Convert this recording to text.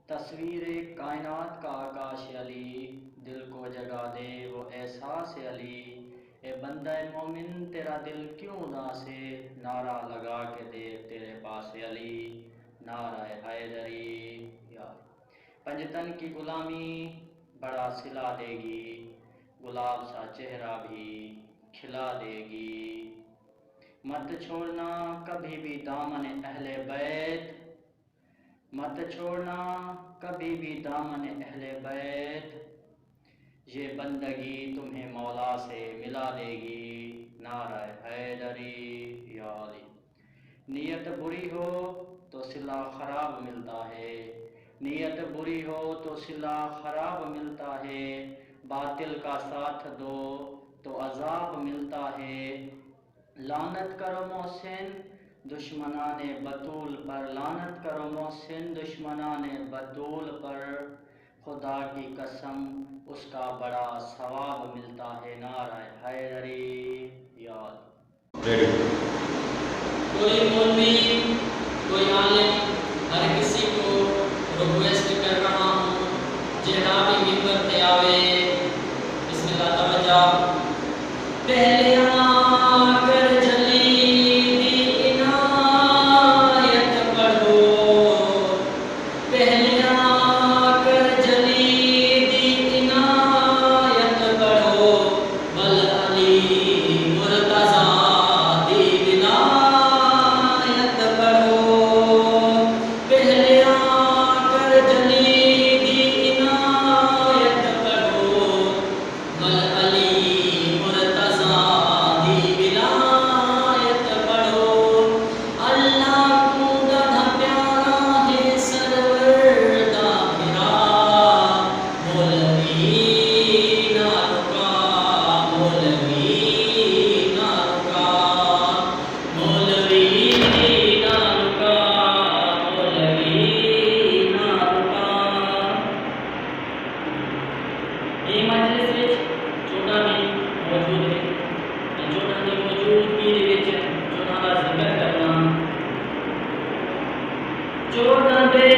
तस्वीर कायनात का आकाश अली, दिल को जगा दे वो एहसास अली। ए बंदा मोमिन तेरा दिल क्यों उदास है, नारा लगा के दे तेरे पास अली, नारा हैदरी। यार पंजतन की गुलामी बड़ा सिला देगी, गुलाब सा चेहरा भी खिला देगी। मत छोड़ना कभी भी दामन अहले बैत, मत छोड़ना कभी भी दामन अहले बैत। ये बंदगी तुम्हें मौला से मिला देगी, नारा हैदरी या अली। नीयत बुरी हो तो सिला खराब मिलता है, नीयत बुरी हो तो सिला खराब मिलता है। बातिल का साथ दो तो अजाब मिलता है। लानत करो मोहसिन दुश्मनाने बतूल पर, लानत करो मोहसिन दुश्मनाने बतूल पर। खुदा की कसम उसका बड़ा सवाब मिलता है, नारा हैदरी या अली। कोई मौलवी, कोई आलिम, हर किसी को रिक्वेस्ट कर रहा हूँ जेड़ा भी मिंबर पे आवे, बिस्मिल्लाह तवज्जो। पहले आकर जली दी इनायत पढ़ो, पहले आकर जली दी इनायत पढ़ो, बल अली मुर्तज़ा दी विलायत पढ़ो। पहले आकर जली दी इनायत पढ़ो, बल अली मुर्तज़ा दी विलायत पढ़ो। अल्लाह को ज़्यादा प्यारा है सरवर दा फिरा, मौलवी ना रुका, मौलवी ना रुका, मौलवी ना रुका, मौलवी ना रुका। ये मजलिस विच जोड़ा भी मौजूद है, जोड़ा की मौजूदगी दे विच जोड़ा दा जिक्र करना। जोड़ा दे